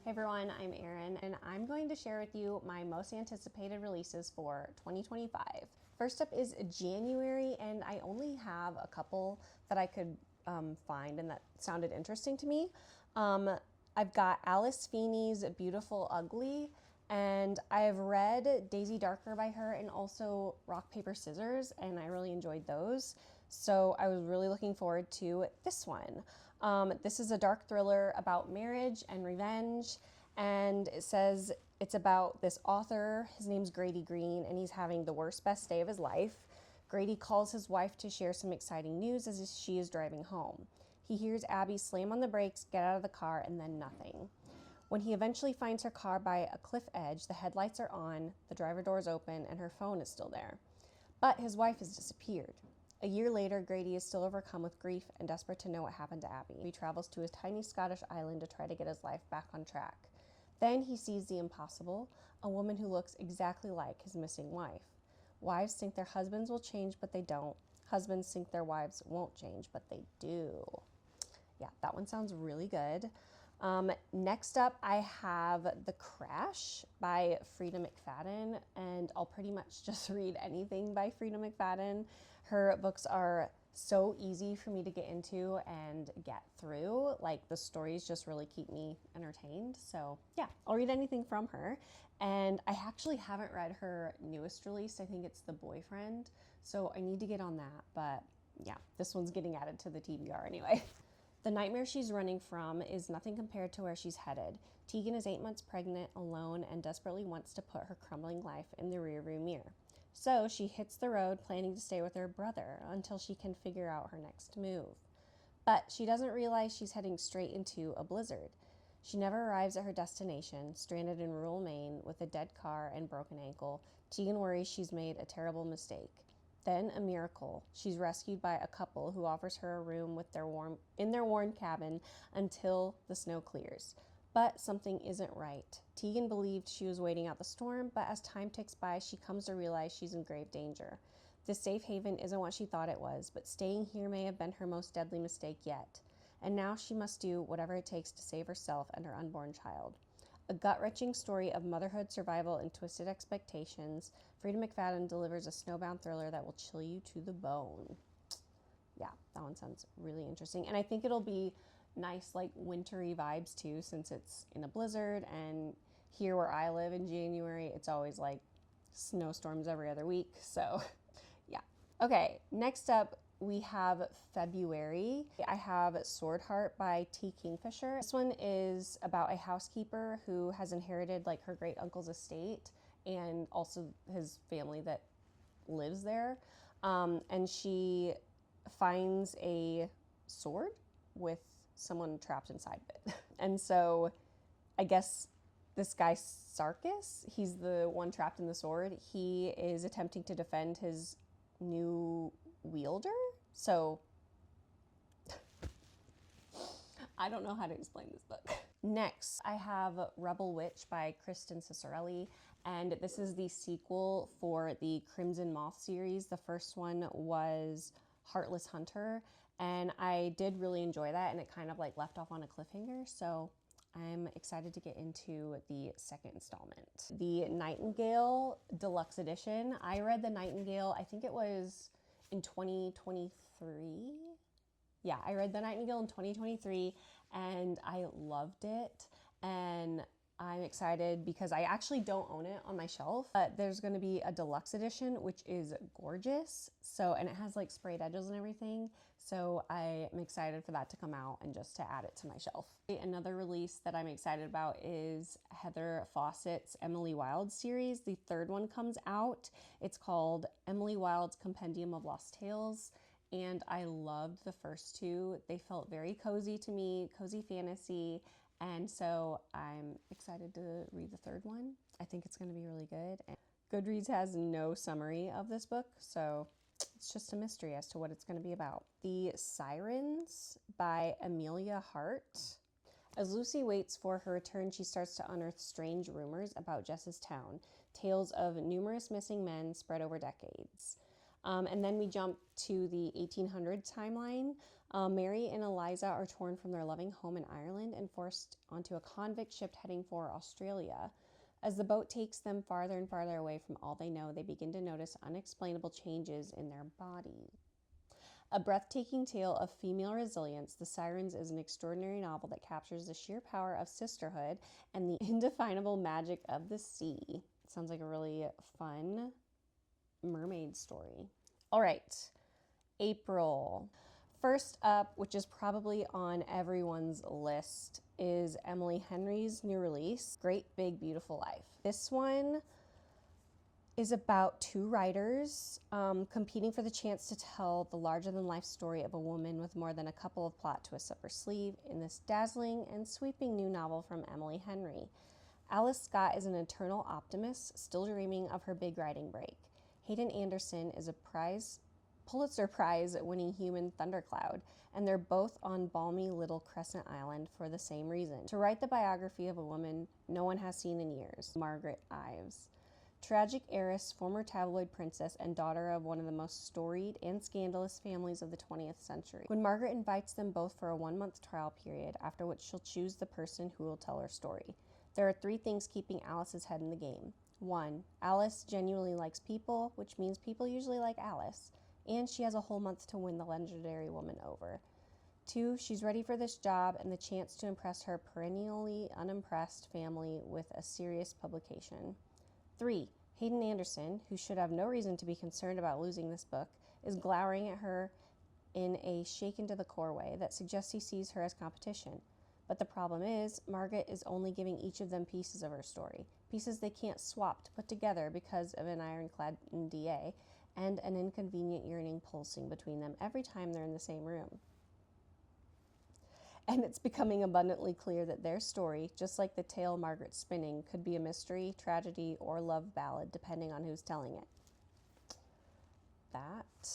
Hey everyone, I'm Erin, and I'm going to share with you my most anticipated releases for 2025. First up is January, and I only have a couple that I could find and that sounded interesting to me. I've got Alice Feeney's Beautiful Ugly, and I've read Daisy Darker by her and also Rock, Paper, Scissors, and I really enjoyed those. So I was really looking forward to this one. This is a dark thriller about marriage and revenge, and it says it's about this author. His name's Grady Green, and he's having the worst, best day of his life. Grady calls his wife to share some exciting news as she is driving home. He hears Abby slam on the brakes, get out of the car, and then nothing. When he eventually finds her car by a cliff edge, the headlights are on, the driver door is open, and her phone is still there. But his wife has disappeared. A year later, Grady is still overcome with grief and desperate to know what happened to Abby. He travels to his tiny Scottish island to try to get his life back on track. Then he sees the impossible, a woman who looks exactly like his missing wife. Wives think their husbands will change, but they don't. Husbands think their wives won't change, but they do. Yeah, that one sounds really good. Next up, I have The Crash by Frida McFadden, and I'll pretty much just read anything by Frida McFadden. Her books are so easy for me to get into and get through. Like, the stories just really keep me entertained. So yeah, I'll read anything from her. And I actually haven't read her newest release. I think it's The Boyfriend. So I need to get on that. But yeah, this one's getting added to the TBR anyway. The nightmare she's running from is nothing compared to where she's headed. Tegan is 8 months pregnant, alone, and desperately wants to put her crumbling life in the rearview mirror. So she hits the road, planning to stay with her brother until she can figure out her next move. But she doesn't realize she's heading straight into a blizzard. She never arrives at her destination, stranded in rural Maine with a dead car and broken ankle. Tegan worries she's made a terrible mistake. Then a miracle. She's rescued by a couple who offers her a room in their warm cabin until the snow clears. But something isn't right. Tegan believed she was waiting out the storm, but as time ticks by, she comes to realize she's in grave danger. This safe haven isn't what she thought it was, but staying here may have been her most deadly mistake yet. And now she must do whatever it takes to save herself and her unborn child. A gut-wrenching story of motherhood, survival, and twisted expectations, Frida McFadden delivers a snowbound thriller that will chill you to the bone. Yeah, that one sounds really interesting. And I think it'll be nice, like, wintry vibes, too, since it's in a blizzard. And here where I live in January, it's always, like, snowstorms every other week. So, yeah. Okay, next up, we have February. I have Sword Heart by T. Kingfisher. This one is about a housekeeper who has inherited like her great uncle's estate and also his family that lives there. And she finds a sword with someone trapped inside of it. And so I guess this guy Sarkis, he's the one trapped in the sword. He is attempting to defend his new wielder. So I don't know how to explain this book. Next, I have Rebel Witch by Kristen Cicerelli, and this is the sequel for the Crimson Moth series. The first one was Heartless Hunter, and I did really enjoy that, and it kind of like left off on a cliffhanger, so I'm excited to get into the second installment. The Nightingale Deluxe Edition. I read The Nightingale, I think it was in 2023. Yeah, I read The Nightingale in 2023 and I loved it. And I'm excited because I actually don't own it on my shelf. But there's going to be a deluxe edition, which is gorgeous. So, and it has like sprayed edges and everything. So I am excited for that to come out and just to add it to my shelf. Another release that I'm excited about is Heather Fawcett's Emily Wilde series. The third one comes out. It's called Emily Wilde's Compendium of Lost Tales. And I loved the first two. They felt very cozy to me, cozy fantasy. And so I'm excited to read the third one. I think it's going to be really good. And Goodreads has no summary of this book, so it's just a mystery as to what it's going to be about. The Sirens by Amelia Hart. As Lucy waits for her return, she starts to unearth strange rumors about Jess's town, tales of numerous missing men spread over decades. And then we jump to the 1800s timeline. Mary and Eliza are torn from their loving home in Ireland and forced onto a convict ship heading for Australia. As the boat takes them farther and farther away from all they know, they begin to notice unexplainable changes in their bodies. A breathtaking tale of female resilience, The Sirens is an extraordinary novel that captures the sheer power of sisterhood and the indefinable magic of the sea. Sounds like a really fun mermaid story. All right, April. First up, which is probably on everyone's list, is Emily Henry's new release, Great Big Beautiful Life. This one is about two writers competing for the chance to tell the larger-than-life story of a woman with more than a couple of plot twists up her sleeve in this dazzling and sweeping new novel from Emily Henry. Alice Scott is an eternal optimist, still dreaming of her big writing break. Hayden Anderson is a Pulitzer Prize-winning human thundercloud, and they're both on balmy little Crescent Island for the same reason: to write the biography of a woman no one has seen in years, Margaret Ives. Tragic heiress, former tabloid princess, and daughter of one of the most storied and scandalous families of the 20th century. When Margaret invites them both for a one-month trial period, after which she'll choose the person who will tell her story, there are three things keeping Alice's head in the game. 1. Alice genuinely likes people, which means people usually like Alice, and she has a whole month to win the legendary woman over. 2. She's ready for this job and the chance to impress her perennially unimpressed family with a serious publication. 3. Hayden Anderson, who should have no reason to be concerned about losing this book, is glowering at her in a shaken-to-the-core way that suggests he sees her as competition. But the problem is, Margaret is only giving each of them pieces of her story, pieces they can't swap to put together because of an ironclad NDA and an inconvenient yearning pulsing between them every time they're in the same room. And it's becoming abundantly clear that their story, just like the tale Margaret's spinning, could be a mystery, tragedy, or love ballad, depending on who's telling it. That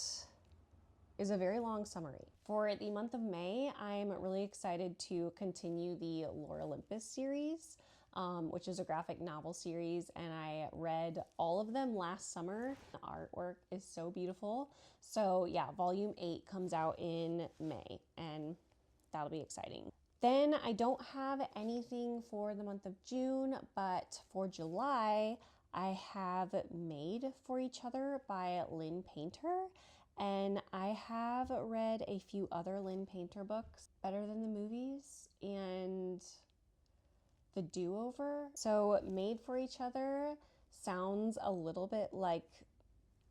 is a very long summary. For the month of May, I'm really excited to continue the Lore Olympus series, which is a graphic novel series, and I read all of them last summer. The artwork is so beautiful. So yeah, volume 8 comes out in May, and that'll be exciting. Then I don't have anything for the month of June, but for July, I have Made for Each Other by Lynn Painter, and I have read a few other Lynn Painter books, Better Than the Movies and The Do-Over. So Made for Each Other sounds a little bit like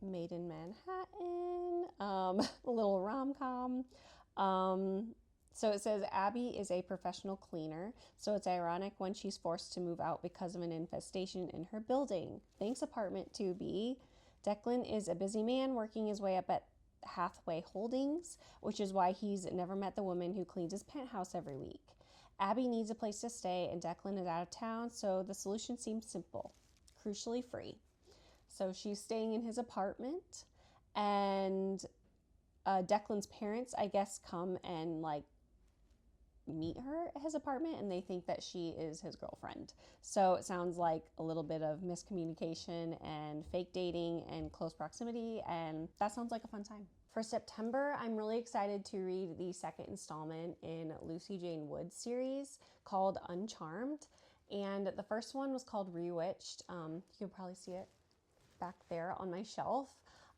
Made in Manhattan, a little rom-com. So it says Abby is a professional cleaner, so it's ironic when she's forced to move out because of an infestation in her building. Thanks, apartment 2B. Declan is a busy man working his way up at Hathaway Holdings, which is why he's never met the woman who cleans his penthouse every week. Abby needs a place to stay, and Declan is out of town, so the solution seems simple: crucially free. So she's staying in his apartment, and Declan's parents, I guess, come and meet her at his apartment, and they think that she is his girlfriend. So it sounds like a little bit of miscommunication and fake dating and close proximity, and that sounds like a fun time. For September, I'm really excited to read the second installment in Lucy Jane Wood's series called Uncharmed, and the first one was called Rewitched. You can probably see it back there on my shelf.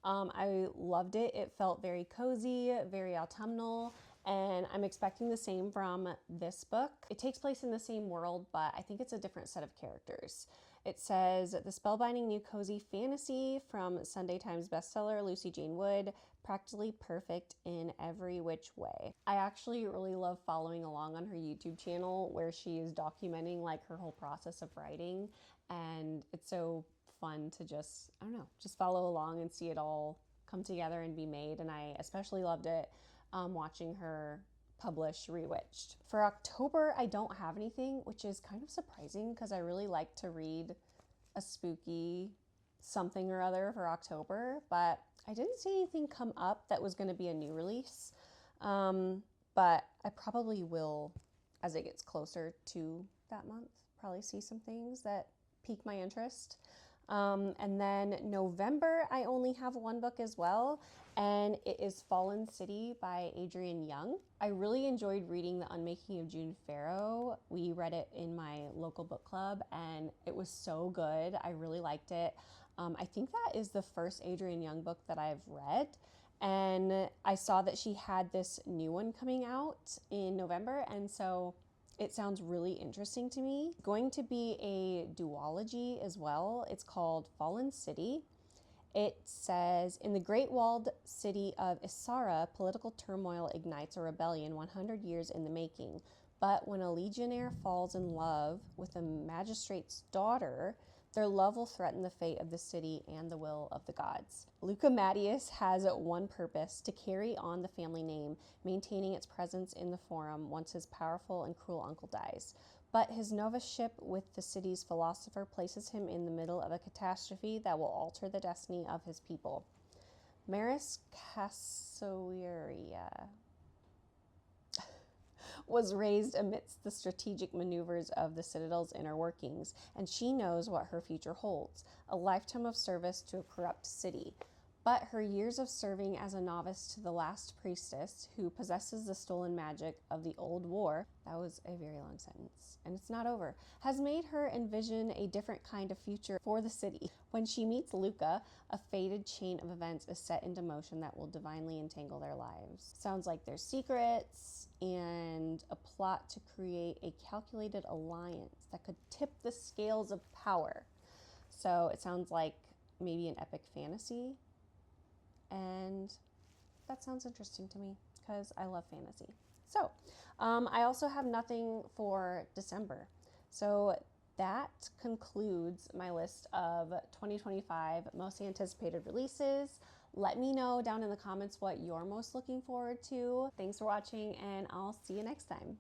I loved it. It felt very cozy, very autumnal, and I'm expecting the same from this book. It takes place in the same world, but I think it's a different set of characters. It says, the spellbinding new cozy fantasy from Sunday Times bestseller Lucy Jane Wood, practically perfect in every which way. I actually really love following along on her YouTube channel where she is documenting her whole process of writing, and it's so fun to just follow along and see it all come together and be made. And I especially loved it watching her publish Rewitched. For October, I don't have anything, which is kind of surprising because I really like to read a spooky something or other for October, but I didn't see anything come up that was going to be a new release. But I probably will, as it gets closer to that month, probably see some things that pique my interest. And then November, I only have one book as well, and it is Fallen City by Adrienne Young. I really enjoyed reading The Unmaking of June Farrow. We read it in my local book club, and it was so good. I really liked it. I think that is the first Adrienne Young book that I've read. And I saw that she had this new one coming out in November, and so it sounds really interesting to me. Going to be a duology as well. It's called Fallen City. It says, in the great walled city of Isara, political turmoil ignites a rebellion 100 years in the making. But when a legionnaire falls in love with a magistrate's daughter, their love will threaten the fate of the city and the will of the gods. Luca Mattius has one purpose: to carry on the family name, maintaining its presence in the forum once his powerful and cruel uncle dies. But his noviceship with the city's philosopher places him in the middle of a catastrophe that will alter the destiny of his people. Maris Cassoueria was raised amidst the strategic maneuvers of the Citadel's inner workings, and she knows what her future holds: a lifetime of service to a corrupt city. But her years of serving as a novice to the last priestess, who possesses the stolen magic of the old war — that was a very long sentence, and it's not over — has made her envision a different kind of future for the city. When she meets Luca, a fated chain of events is set into motion that will divinely entangle their lives. Sounds like there's secrets and a plot to create a calculated alliance that could tip the scales of power. So it sounds like maybe an epic fantasy. And that sounds interesting to me because I love fantasy. So I also have nothing for December. So that concludes my list of 2025 most anticipated releases. Let me know down in the comments what you're most looking forward to. Thanks for watching, and I'll see you next time.